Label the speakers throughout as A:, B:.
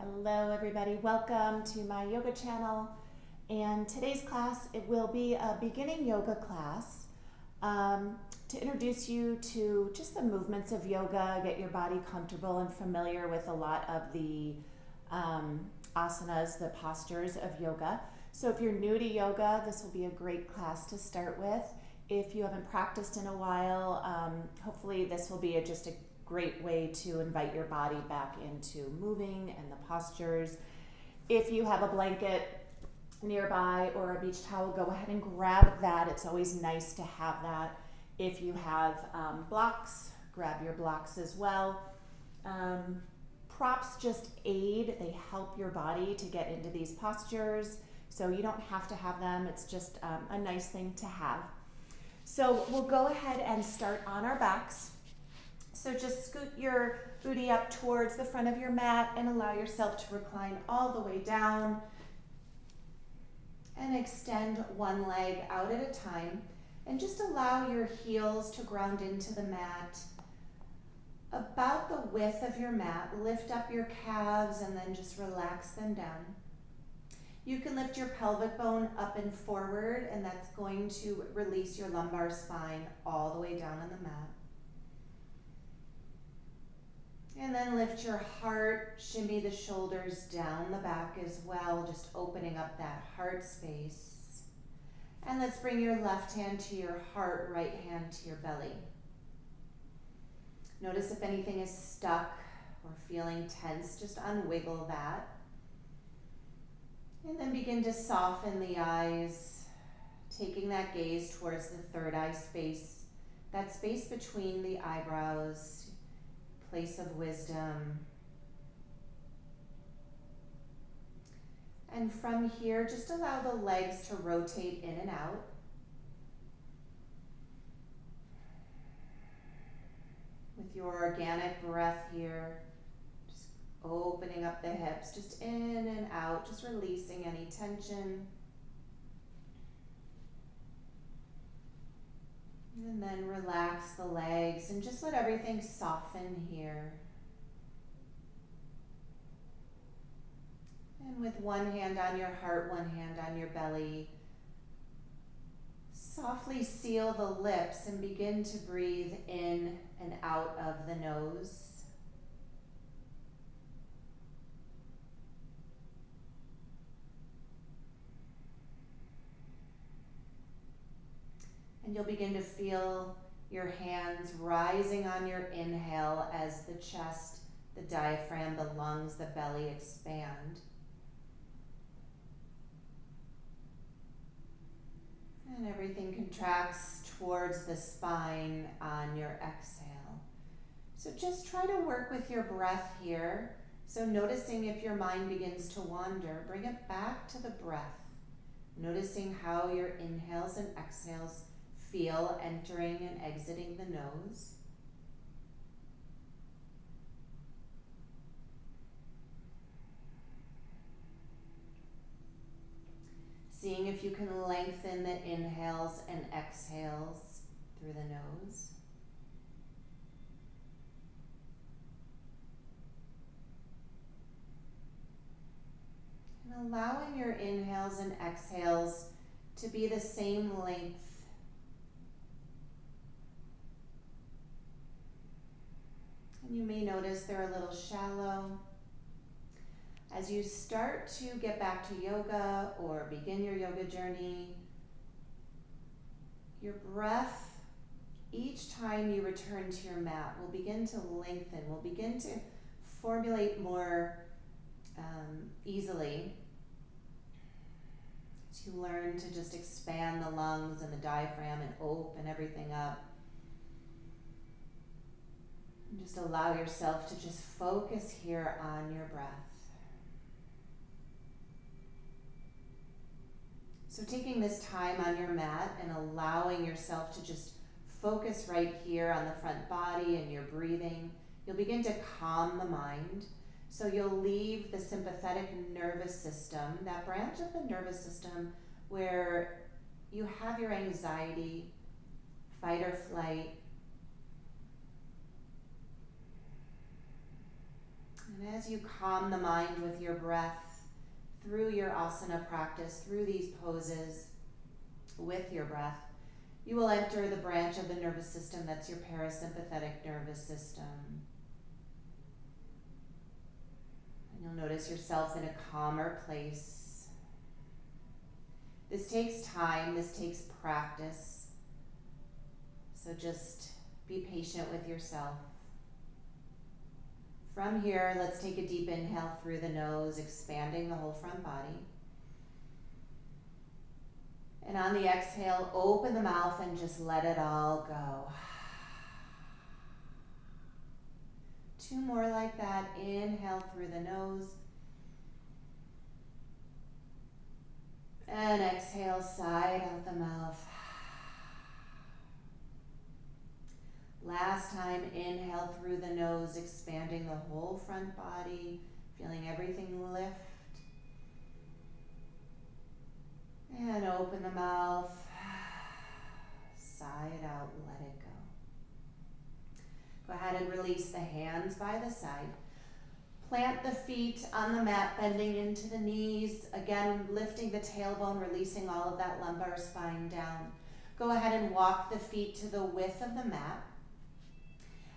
A: Hello everybody, welcome to my yoga channel. And today's class, it will be a beginning yoga class to introduce you to just the movements of yoga, get your body comfortable and familiar with a lot of the asanas, the postures of yoga. So if you're new to yoga, this will be a great class to start with. If you haven't practiced in a while, hopefully this will be just a great way to invite your body back into moving and the postures. If you have a blanket nearby or a beach towel, go ahead and grab that. It's always nice to have that. If you have blocks, grab your blocks as well. Props just aid, they help your body to get into these postures, so you don't have to have them. It's just a nice thing to have. So we'll go ahead and start on our backs. So just scoot your booty up towards the front of your mat and allow yourself to recline all the way down. And extend one leg out at a time. And just allow your heels to ground into the mat. About the width of your mat, lift up your calves and then just relax them down. You can lift your pelvic bone up and forward, and that's going to release your lumbar spine all the way down on the mat. And then lift your heart, shimmy the shoulders down the back as well, just opening up that heart space. And let's bring your left hand to your heart, right hand to your belly. Notice if anything is stuck or feeling tense, just unwiggle that. And then begin to soften the eyes, taking that gaze towards the third eye space, that space between the eyebrows, place of wisdom. And from here, just allow the legs to rotate in and out. With your organic breath here, just opening up the hips, just in and out, just releasing any tension. And then relax the legs and just let everything soften here. And with one hand on your heart, one hand on your belly, softly seal the lips and begin to breathe in and out of the nose. And you'll begin to feel your hands rising on your inhale as the chest, the diaphragm, the lungs, the belly expand. And everything contracts towards the spine on your exhale. So just try to work with your breath here. So noticing if your mind begins to wander, bring it back to the breath. Noticing how your inhales and exhales feel entering and exiting the nose. Seeing if you can lengthen the inhales and exhales through the nose. And allowing your inhales and exhales to be the same length. And you may notice they're a little shallow. As you start to get back to yoga or begin your yoga journey, your breath, each time you return to your mat, will begin to lengthen, will begin to formulate more easily. As you learn to just expand the lungs and the diaphragm and open everything up. And just allow yourself to just focus here on your breath. So taking this time on your mat and allowing yourself to just focus right here on the front body and your breathing, you'll begin to calm the mind. So you'll leave the sympathetic nervous system, that branch of the nervous system where you have your anxiety, fight or flight, And as you calm the mind with your breath through your asana practice, through these poses with your breath, you will enter the branch of the nervous system that's your parasympathetic nervous system. And you'll notice yourself in a calmer place. This takes time, this takes practice. So just be patient with yourself. From here, let's take a deep inhale through the nose, expanding the whole front body. And on the exhale, open the mouth and just let it all go. 2 more like that. Inhale through the nose. And exhale, side out the mouth. Last time, inhale through the nose, expanding the whole front body, feeling everything lift. And open the mouth, side out, let it go. Go ahead and release the hands by the side. Plant the feet on the mat, bending into the knees. Again, lifting the tailbone, releasing all of that lumbar spine down. Go ahead and walk the feet to the width of the mat.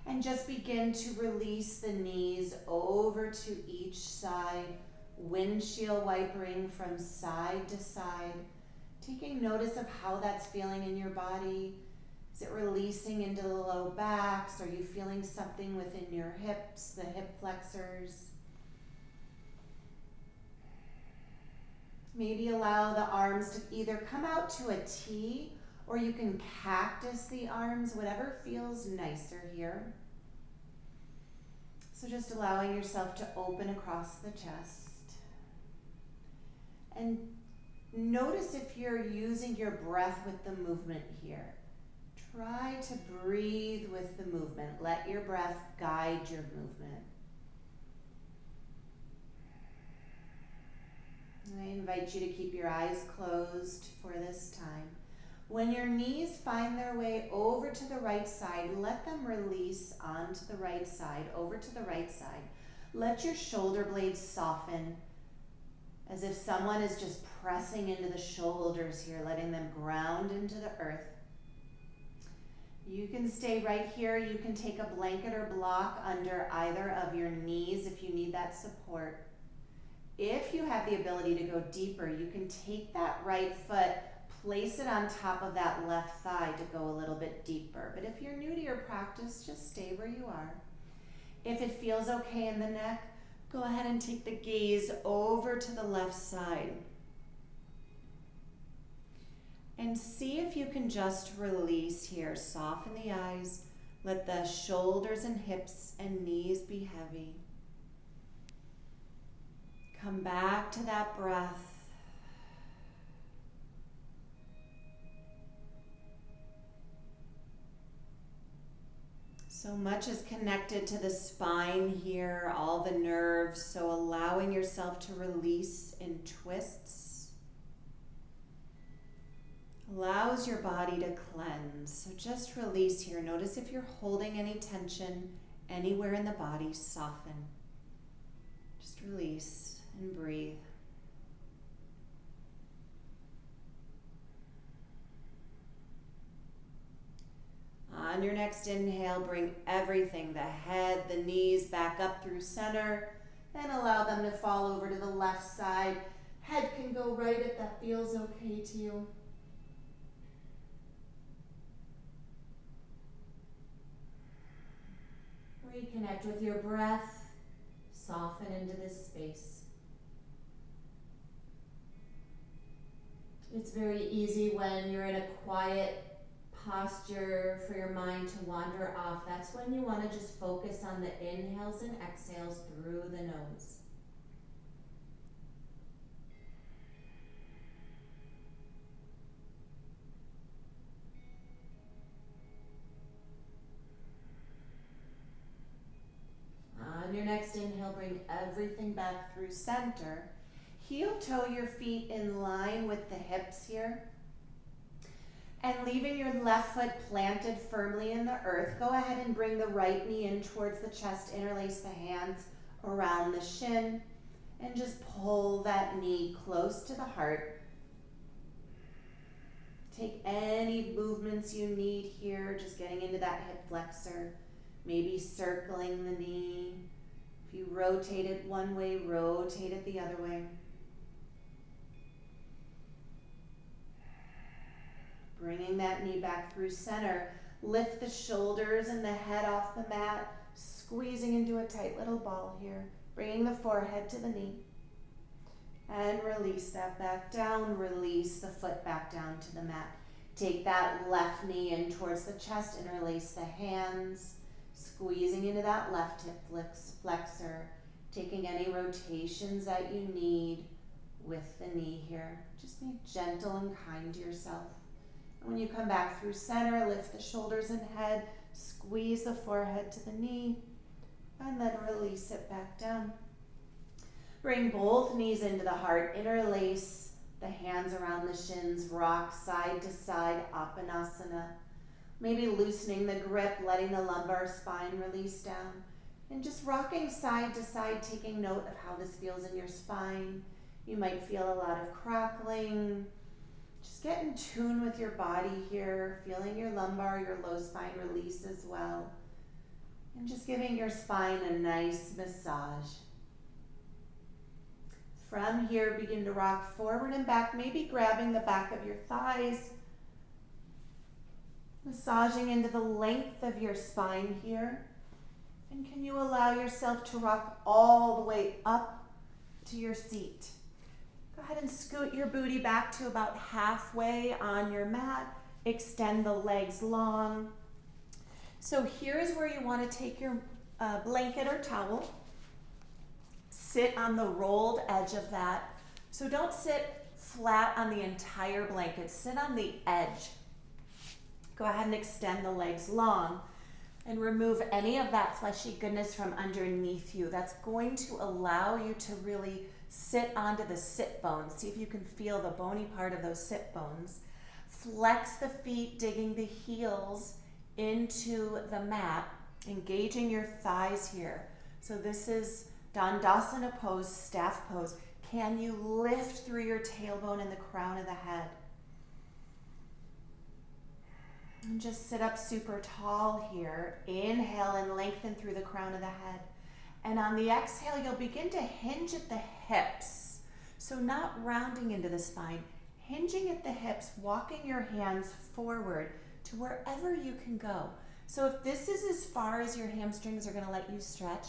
A: And just begin to release the knees over to each side, windshield wipering from side to side, taking notice of how that's feeling in your body. Is it releasing into the low backs? Are you feeling something within your hips, the hip flexors? Maybe allow the arms to either come out to a T, or you can cactus the arms, whatever feels nicer here. So just allowing yourself to open across the chest. And notice if you're using your breath with the movement here. Try to breathe with the movement. Let your breath guide your movement. I invite you to keep your eyes closed for this time. When your knees find their way over to the right side, let them release onto the right side, over to the right side. Let your shoulder blades soften, as if someone is just pressing into the shoulders here, letting them ground into the earth. You can stay right here. You can take a blanket or block under either of your knees if you need that support. If you have the ability to go deeper, you can take that right foot, place it on top of that left thigh to go a little bit deeper. But if you're new to your practice, just stay where you are. If it feels okay in the neck, go ahead and take the gaze over to the left side. And see if you can just release here. Soften the eyes. Let the shoulders and hips and knees be heavy. Come back to that breath. So much is connected to the spine here, all the nerves, so allowing yourself to release in twists allows your body to cleanse. So just release here. Notice if you're holding any tension anywhere in the body, soften. Just release and breathe. On your next inhale, bring everything, the head, the knees back up through center, and allow them to fall over to the left side. Head can go right if that feels okay to you. Reconnect with your breath. Soften into this space. It's very easy when you're in a quiet posture for your mind to wander off. That's when you want to just focus on the inhales and exhales through the nose. On your next inhale, bring everything back through center. Heel toe your feet in line with the hips here. And leaving your left foot planted firmly in the earth, go ahead and bring the right knee in towards the chest, interlace the hands, around the shin, and just pull that knee close to the heart. Take any movements you need here, just getting into that hip flexor, maybe circling the knee. If you rotate it one way, rotate it the other way. Bringing that knee back through center. Lift the shoulders and the head off the mat, squeezing into a tight little ball here. Bringing the forehead to the knee. And release that back down. Release the foot back down to the mat. Take that left knee in towards the chest. Interlace the hands. Squeezing into that left hip flexor. Taking any rotations that you need with the knee here. Just be gentle and kind to yourself. When you come back through center, lift the shoulders and head, squeeze the forehead to the knee, and then release it back down. Bring both knees into the heart, interlace the hands around the shins, rock side to side, Apanasana. Maybe loosening the grip, letting the lumbar spine release down, and just rocking side to side, taking note of how this feels in your spine. You might feel a lot of crackling. Just get in tune with your body here, feeling your lumbar, your low spine release as well. And just giving your spine a nice massage. From here, begin to rock forward and back, maybe grabbing the back of your thighs, massaging into the length of your spine here. And can you allow yourself to rock all the way up to your seat? Go ahead and scoot your booty back to about halfway on your mat. Extend the legs long. So here's where you want to take your blanket or towel. Sit on the rolled edge of that. So don't sit flat on the entire blanket. Sit on the edge. Go ahead and extend the legs long and remove any of that fleshy goodness from underneath you. That's going to allow you to really sit onto the sit bones. See if you can feel the bony part of those sit bones. Flex the feet, digging the heels into the mat, engaging your thighs here. So this is Dandasana pose, staff pose. Can you lift through your tailbone and the crown of the head? And just sit up super tall here. Inhale and lengthen through the crown of the head. And on the exhale, you'll begin to hinge at the hips. So not rounding into the spine, hinging at the hips, walking your hands forward to wherever you can go. So if this is as far as your hamstrings are going to let you stretch,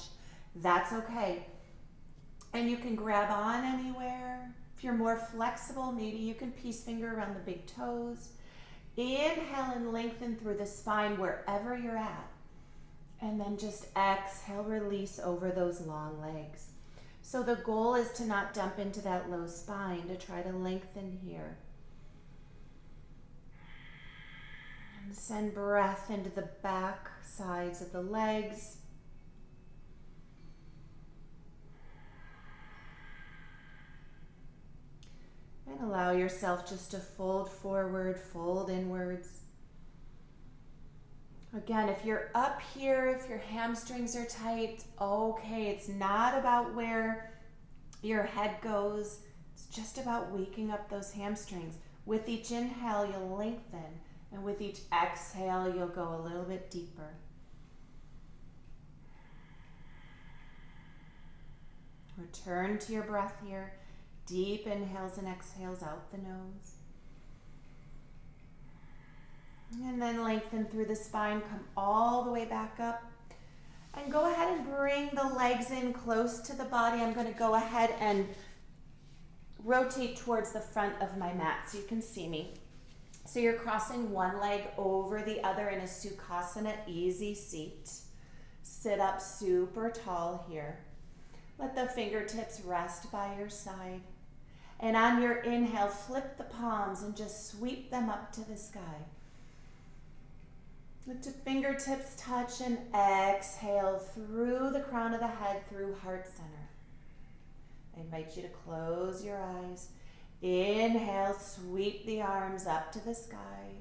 A: that's okay. And you can grab on anywhere. If you're more flexible, maybe you can peace finger around the big toes. Inhale and lengthen through the spine wherever you're at. And then just exhale, release over those long legs. So the goal is to not dump into that low spine, to try to lengthen here. And send breath into the back sides of the legs. And allow yourself just to fold forward, fold inwards. Again, if you're up here, if your hamstrings are tight, okay, it's not about where your head goes. It's just about waking up those hamstrings. With each inhale, you'll lengthen, and with each exhale, you'll go a little bit deeper. Return to your breath here. Deep inhales and exhales out the nose. And then lengthen through the spine, come all the way back up. And go ahead and bring the legs in close to the body. I'm going to go ahead and rotate towards the front of my mat so you can see me. So you're crossing one leg over the other in a Sukhasana, easy seat. Sit up super tall here. Let the fingertips rest by your side. And on your inhale, flip the palms and just sweep them up to the sky. Let the fingertips touch and exhale through the crown of the head, through heart center. I invite you to close your eyes. Inhale, sweep the arms up to the sky.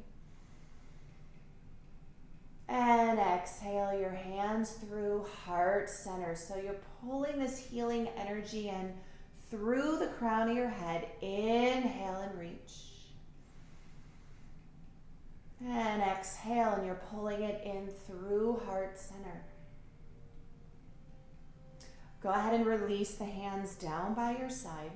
A: And exhale your hands through heart center. So you're pulling this healing energy in through the crown of your head. Inhale and reach. And exhale, and you're pulling it in through heart center. Go ahead and release the hands down by your side.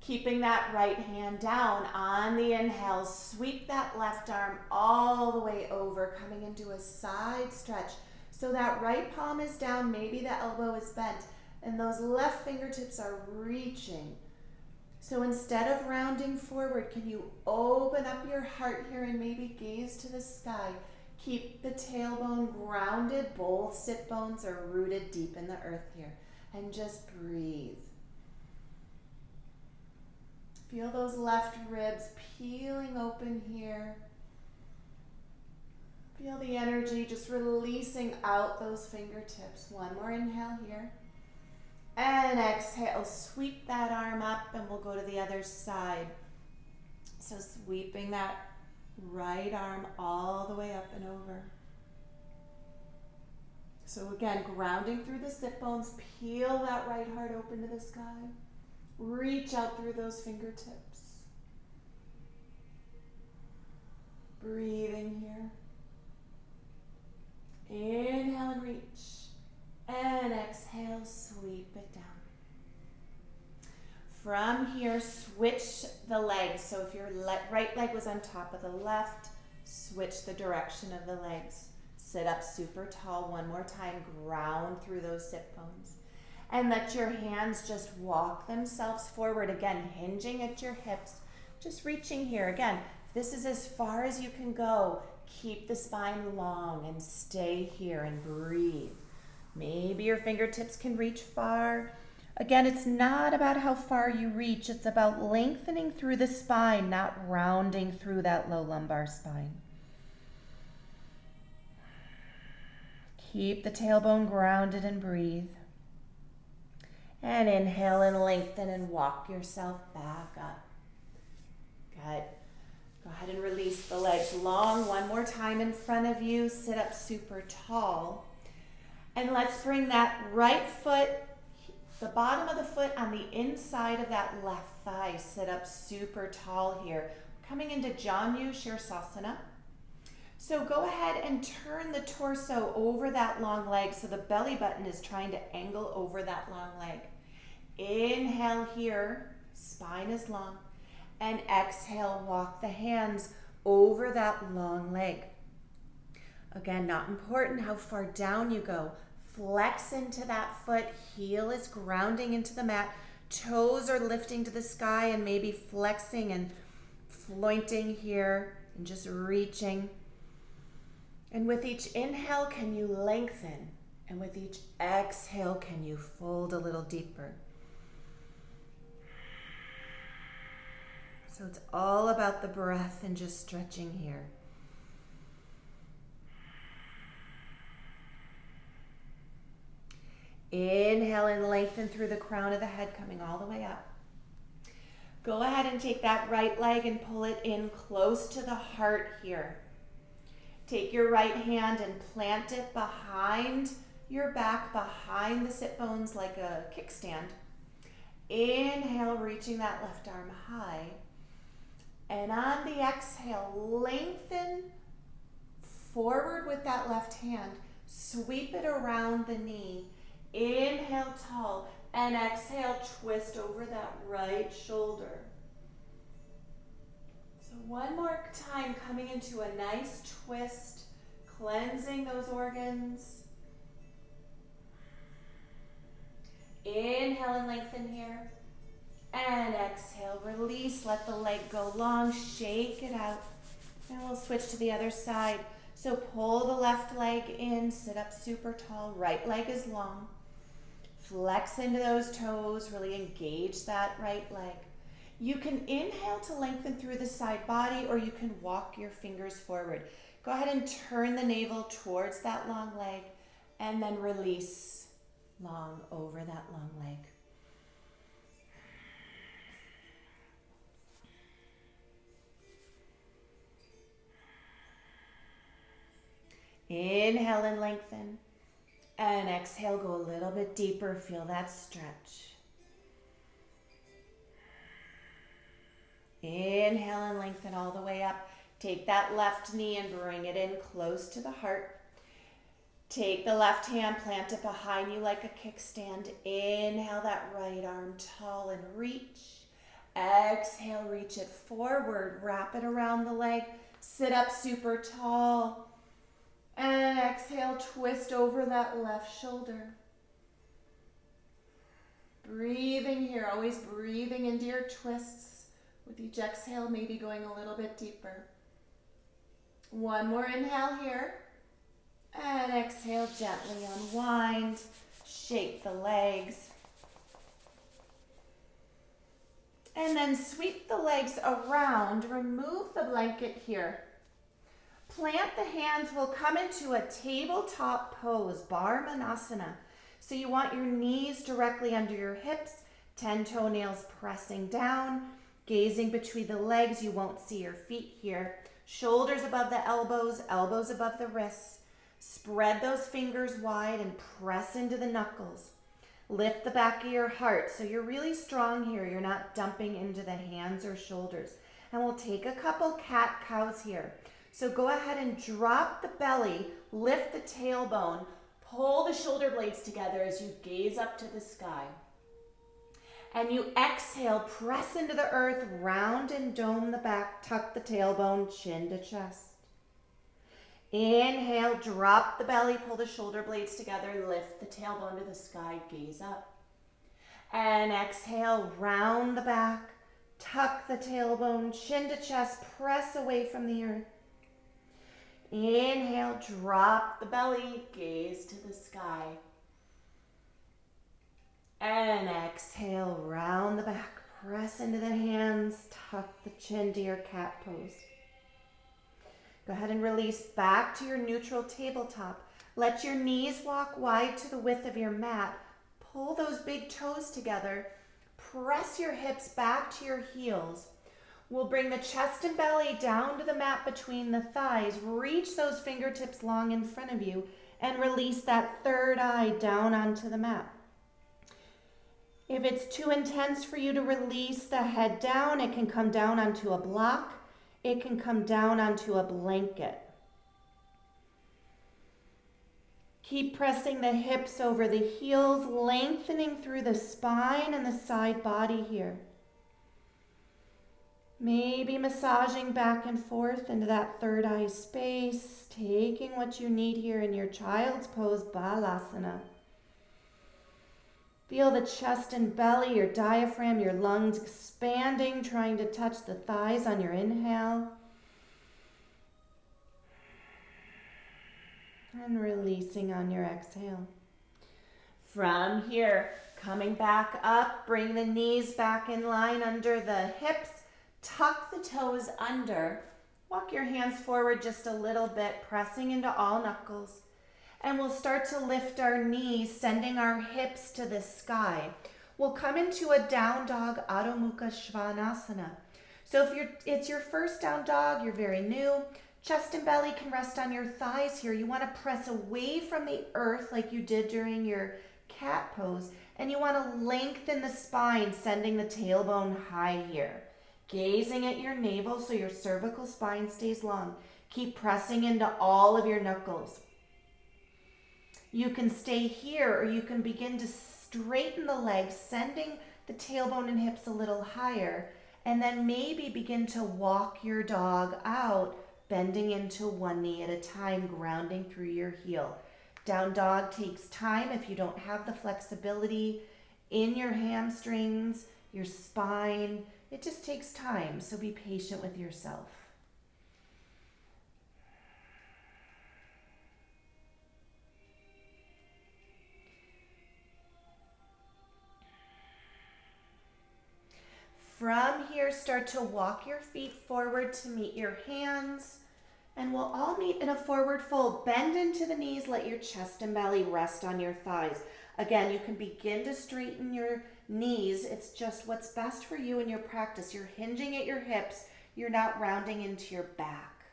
A: Keeping that right hand down on the inhale, sweep that left arm all the way over, coming into a side stretch. So that right palm is down, maybe the elbow is bent, and those left fingertips are reaching. So instead of rounding forward, can you open up your heart here and maybe gaze to the sky? Keep the tailbone grounded. Both sit bones are rooted deep in the earth here. And just breathe. Feel those left ribs peeling open here. Feel the energy just releasing out those fingertips. One more inhale here. And exhale, sweep that arm up, and we'll go to the other side. So sweeping that right arm all the way up and over. So again, grounding through the sit bones, peel that right heart open to the sky. Reach out through those fingertips. Breathing here. Inhale and reach. And exhale, sweep it down. From here, switch the legs. So if your right leg was on top of the left, switch the direction of the legs. Sit up super tall one more time. Ground through those sit bones. And let your hands just walk themselves forward. Again, hinging at your hips. Just reaching here. Again, this is as far as you can go. Keep the spine long and stay here and breathe. Maybe your fingertips can reach far. Again, it's not about how far you reach. It's about lengthening through the spine, not rounding through that low lumbar spine. Keep the tailbone grounded and breathe. And inhale and lengthen and walk yourself back up. Good. Go ahead and release the legs long. One more time in front of you. Sit up super tall. And let's bring that right foot, the bottom of the foot on the inside of that left thigh. Sit up super tall here. Coming into Janu Shirsasana. So go ahead and turn the torso over that long leg so the belly button is trying to angle over that long leg. Inhale here, spine is long. And exhale, walk the hands over that long leg. Again, not important how far down you go. Flex into that foot, heel is grounding into the mat, toes are lifting to the sky and maybe flexing and flointing here and just reaching. And with each inhale, can you lengthen? And with each exhale, can you fold a little deeper? So it's all about the breath and just stretching here. Inhale and lengthen through the crown of the head, coming all the way up. Go ahead and take that right leg and pull it in close to the heart here. Take your right hand and plant it behind your back, behind the sit bones like a kickstand. Inhale, reaching that left arm high. And on the exhale, lengthen forward with that left hand. Sweep it around the knee. Inhale tall and exhale, twist over that right shoulder. So one more time, coming into a nice twist, cleansing those organs. Inhale and lengthen here. And exhale, release, let the leg go long, shake it out. And we'll switch to the other side. So pull the left leg in, sit up super tall, right leg is long. Flex into those toes, really engage that right leg. You can inhale to lengthen through the side body, or you can walk your fingers forward. Go ahead and turn the navel towards that long leg, and then release long over that long leg. Inhale and lengthen. And exhale, go a little bit deeper. Feel that stretch. Inhale and lengthen all the way up. Take that left knee and bring it in close to the heart. Take the left hand, plant it behind you like a kickstand. Inhale that right arm tall and reach. Exhale, reach it forward. Wrap it around the leg. Sit up super tall. And exhale, twist over that left shoulder. Breathing here, always breathing into your twists. With each exhale, maybe going a little bit deeper. One more inhale here. And exhale, gently unwind. Shake the legs. And then sweep the legs around. Remove the blanket here. Plant the hands. We'll come into a tabletop pose, Bar Manasana. So you want your knees directly under your hips, 10 toenails pressing down, gazing between the legs. You won't see your feet here. Shoulders above the elbows, elbows above the wrists. Spread those fingers wide and press into the knuckles. Lift the back of your heart so you're really strong here. You're not dumping into the hands or shoulders. And we'll take a couple cat-cows here. So go ahead and drop the belly, lift the tailbone, pull the shoulder blades together as you gaze up to the sky. And you exhale, press into the earth, round and dome the back, tuck the tailbone, chin to chest. Inhale, drop the belly, pull the shoulder blades together, lift the tailbone to the sky, gaze up. And exhale, round the back, tuck the tailbone, chin to chest, press away from the earth. Inhale, drop the belly, gaze to the sky. And exhale, round the back, press into the hands, tuck the chin to your cat pose. Go ahead and release back to your neutral tabletop. Let your knees walk wide to the width of your mat. Pull those big toes together. Press your hips back to your heels. We'll bring the chest and belly down to the mat between the thighs. Reach those fingertips long in front of you and release that third eye down onto the mat. If it's too intense for you to release the head down, it can come down onto a block. It can come down onto a blanket. Keep pressing the hips over the heels, lengthening through the spine and the side body here. Maybe massaging back and forth into that third eye space, taking what you need here in your child's pose, Balasana. Feel the chest and belly, your diaphragm, your lungs expanding, trying to touch the thighs on your inhale. And releasing on your exhale. From here, coming back up, bring the knees back in line under the hips. Tuck the toes under. Walk your hands forward just a little bit, pressing into all knuckles. And we'll start to lift our knees, sending our hips to the sky. We'll come into a down dog, Adho Mukha Svanasana. So if it's your first down dog, you're very new, chest and belly can rest on your thighs here. You want to press away from the earth like you did during your cat pose. And you want to lengthen the spine, sending the tailbone high here. Gazing at your navel so your cervical spine stays long. Keep pressing into all of your knuckles. You can stay here or you can begin to straighten the legs, sending the tailbone and hips a little higher, and then maybe begin to walk your dog out, bending into one knee at a time, grounding through your heel. Down dog takes time if you don't have the flexibility in your hamstrings, your spine. It just takes time, so be patient with yourself. From here, start to walk your feet forward to meet your hands. And we'll all meet in a forward fold. Bend into the knees, let your chest and belly rest on your thighs. Again, you can begin to straighten your knees. It's just what's best for you in your practice. You're hinging at your hips. You're not rounding into your back.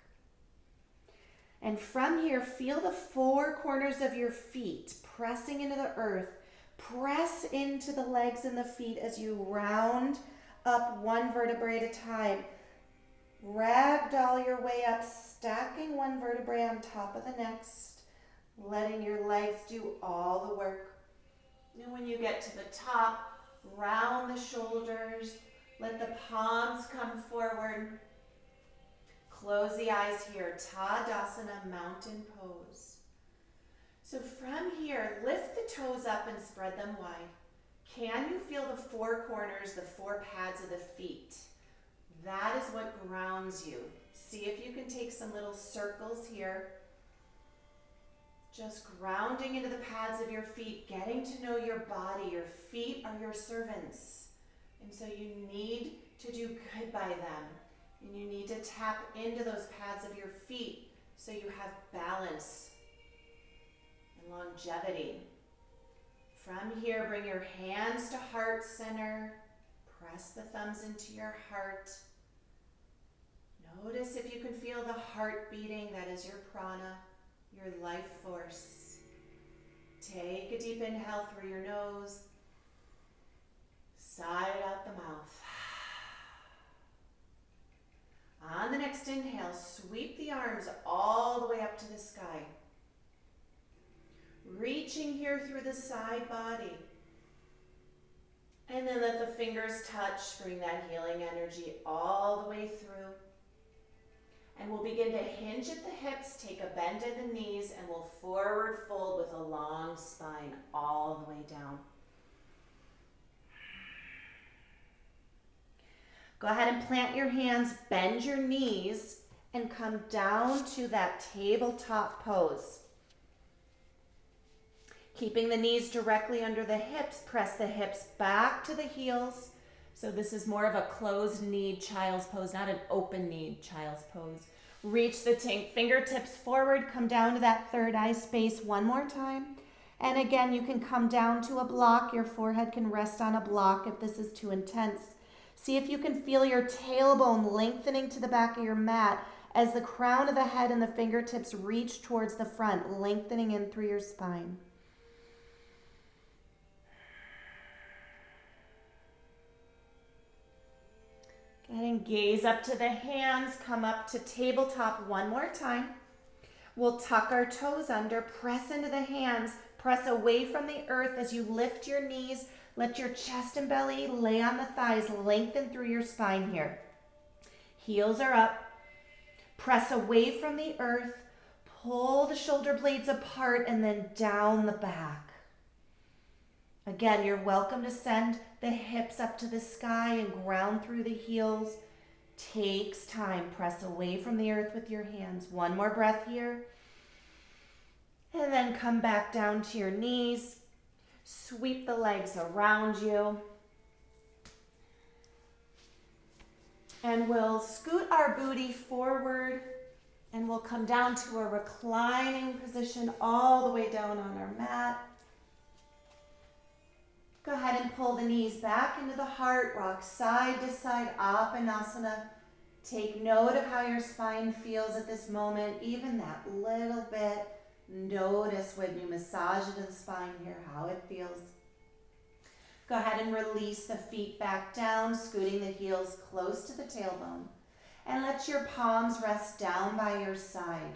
A: And from here, feel the four corners of your feet pressing into the earth. Press into the legs and the feet as you round up one vertebrae at a time. Ragdoll your way up, stacking one vertebrae on top of the next, letting your legs do all the work. And when you get to the top, round the shoulders, let the palms come forward. Close the eyes here, Tadasana, mountain pose. So from here, lift the toes up and spread them wide. Can you feel the four corners, the four pads of the feet? That is what grounds you. See if you can take some little circles here. Just grounding into the pads of your feet, getting to know your body. Your feet are your servants. And so you need to do good by them. And you need to tap into those pads of your feet so you have balance and longevity. From here, bring your hands to heart center. Press the thumbs into your heart. Notice if you can feel the heart beating. That is your prana, your life force. Take a deep inhale through your nose. Sigh it out the mouth. On the next inhale, sweep the arms all the way up to the sky. Reaching here through the side body. And then let the fingers touch, bring that healing energy all the way through. And we'll begin to hinge at the hips, take a bend in the knees, and we'll forward fold with a long spine all the way down. Go ahead and plant your hands, bend your knees, and come down to that tabletop pose. Keeping the knees directly under the hips, press the hips back to the heels. So this is more of a closed-kneed child's pose, not an open-kneed child's pose. Reach the fingertips forward, come down to that third eye space one more time. And again, you can come down to a block. Your forehead can rest on a block if this is too intense. See if you can feel your tailbone lengthening to the back of your mat as the crown of the head and the fingertips reach towards the front, lengthening in through your spine. Go ahead and gaze up to the hands, come up to tabletop one more time. We'll tuck our toes under, press into the hands, press away from the earth as you lift your knees. Let your chest and belly lay on the thighs, lengthen through your spine here. Heels are up. Press away from the earth, pull the shoulder blades apart, and then down the back. Again, you're welcome to send the hips up to the sky and ground through the heels. Takes time. Press away from the earth with your hands. One more breath here. And then come back down to your knees. Sweep the legs around you. And we'll scoot our booty forward and we'll come down to a reclining position all the way down on our mat. Go ahead and pull the knees back into the heart, rock side to side, Apanasana. Take note of how your spine feels at this moment, even that little bit. Notice when you massage into the spine here, how it feels. Go ahead and release the feet back down, scooting the heels close to the tailbone. And let your palms rest down by your side.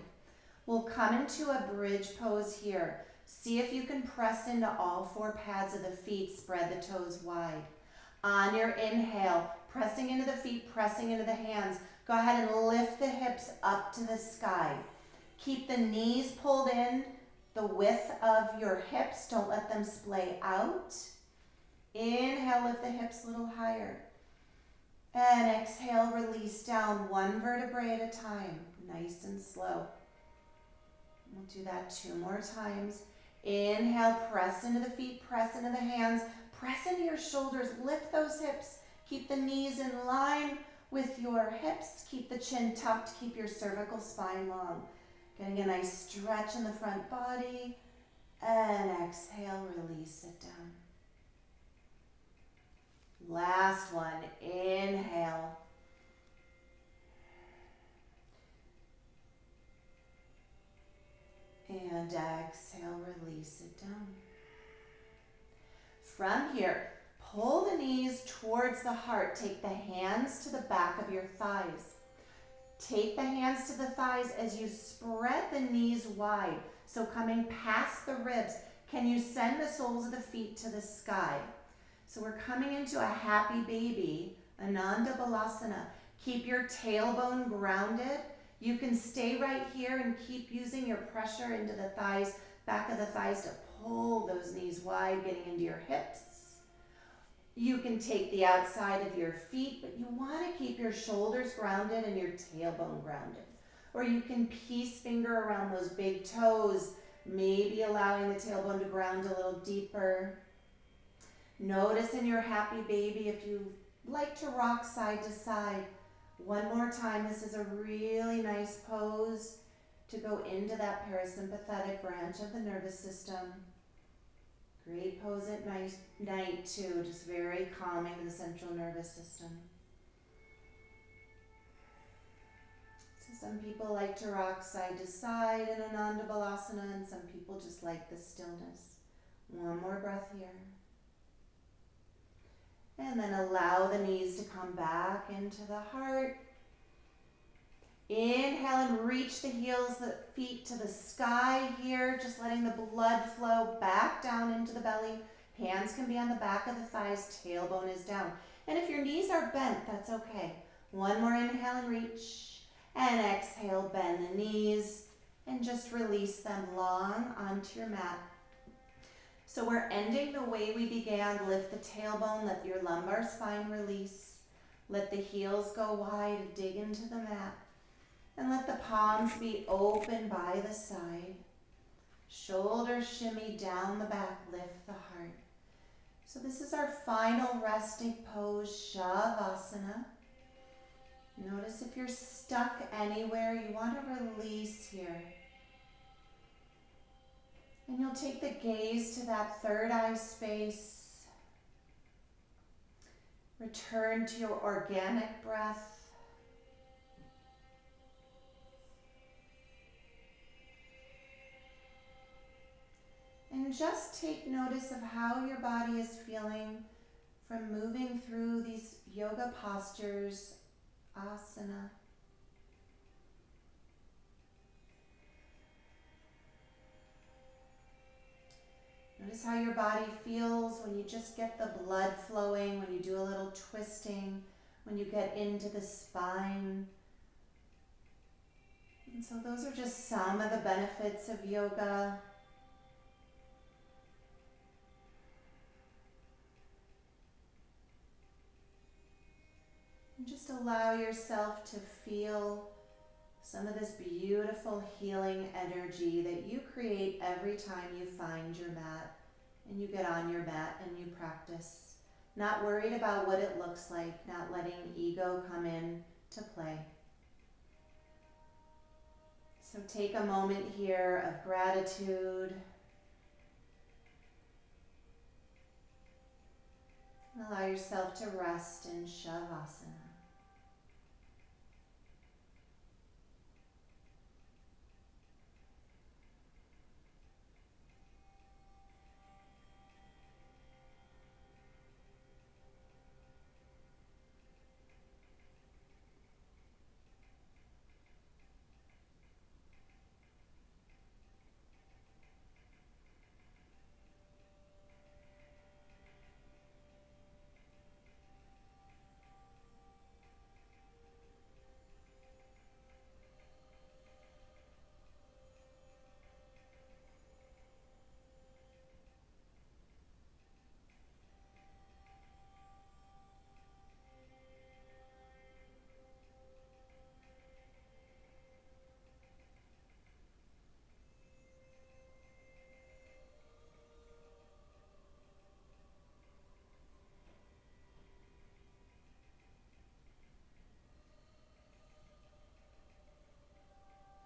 A: We'll come into a bridge pose here. See if you can press into all four pads of the feet, spread the toes wide. On your inhale, pressing into the feet, pressing into the hands. Go ahead and lift the hips up to the sky. Keep the knees pulled in, the width of your hips. Don't let them splay out. Inhale, lift the hips a little higher. And exhale, release down one vertebrae at a time, nice and slow. We'll do that 2 more times. Inhale, press into the feet, press into the hands, press into your shoulders, lift those hips. Keep the knees in line with your hips. Keep the chin tucked, keep your cervical spine long. Getting a nice stretch in the front body. And exhale, release it down. Last one, inhale. From here, pull the knees towards the heart. Take the hands to the back of your thighs. Take the hands to the thighs as you spread the knees wide. So coming past the ribs, can you send the soles of the feet to the sky? So we're coming into a happy baby, Ananda Balasana. Keep your tailbone grounded. You can stay right here and keep using your pressure into the thighs, back of the thighs to pull those knees wide, getting into your hips. You can take the outside of your feet, but you want to keep your shoulders grounded and your tailbone grounded. Or you can peace finger around those big toes, maybe allowing the tailbone to ground a little deeper. Notice in your happy baby if you like to rock side to side. One more time, this is a really nice pose to go into that parasympathetic branch of the nervous system. Great pose at night too, just very calming to the central nervous system. So some people like to rock side to side in Ananda Balasana, and some people just like the stillness. One more breath here. And then allow the knees to come back into the heart. Inhale and reach the heels, the feet to the sky here, just letting the blood flow back down into the belly. Hands can be on the back of the thighs, tailbone is down. And if your knees are bent, that's okay. One more inhale and reach. And exhale, bend the knees and just release them long onto your mat. So we're ending the way we began. Lift the tailbone, let your lumbar spine release. Let the heels go wide, dig into the mat. And let the palms be open by the side. Shoulders shimmy down the back, lift the heart. So this is our final resting pose, Shavasana. Notice if you're stuck anywhere, you want to release here. And you'll take the gaze to that third eye space. Return to your organic breath. And just take notice of how your body is feeling from moving through these yoga postures, asana. Notice how your body feels when you just get the blood flowing, when you do a little twisting, when you get into the spine. And so those are just some of the benefits of yoga. And just allow yourself to feel some of this beautiful healing energy that you create every time you find your mat and you get on your mat and you practice. Not worried about what it looks like, not letting ego come in to play. So take a moment here of gratitude. And allow yourself to rest in Shavasana.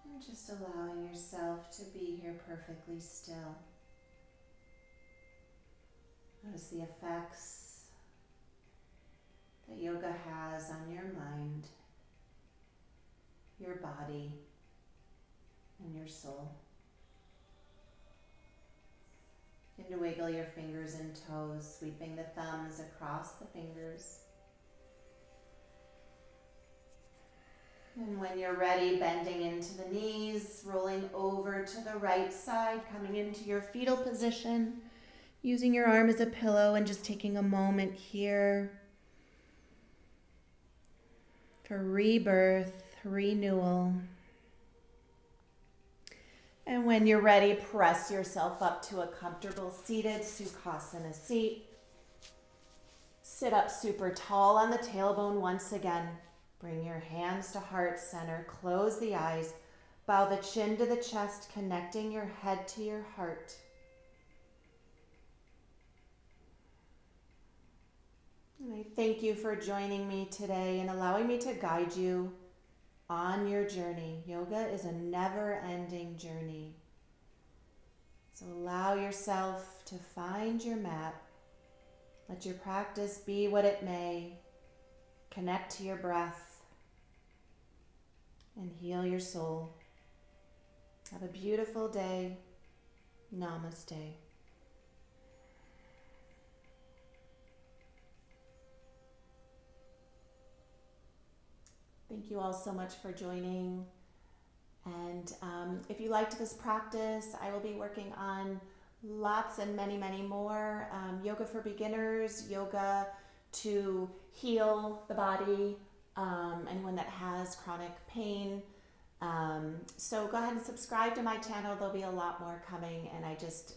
A: And just allowing yourself to be here perfectly still. Notice the effects that yoga has on your mind, your body, and your soul. Begin to wiggle your fingers and toes, sweeping the thumbs across the fingers. And when you're ready, bending into the knees, rolling over to the right side, coming into your fetal position, using your arm as a pillow and just taking a moment here for rebirth, renewal. And when you're ready, press yourself up to a comfortable seated Sukhasana seat. Sit up super tall on the tailbone once again. Bring your hands to heart center. Close the eyes. Bow the chin to the chest, connecting your head to your heart. And I thank you for joining me today and allowing me to guide you on your journey. Yoga is a never-ending journey. So allow yourself to find your mat. Let your practice be what it may. Connect to your breath and heal your soul. Have a beautiful day. Namaste. Thank you all so much for joining. And if you liked this practice, I will be working on lots and many, many more. Yoga for beginners, yoga to heal the body, anyone that has chronic pain. So go ahead and subscribe to my channel. There'll be a lot more coming, and I just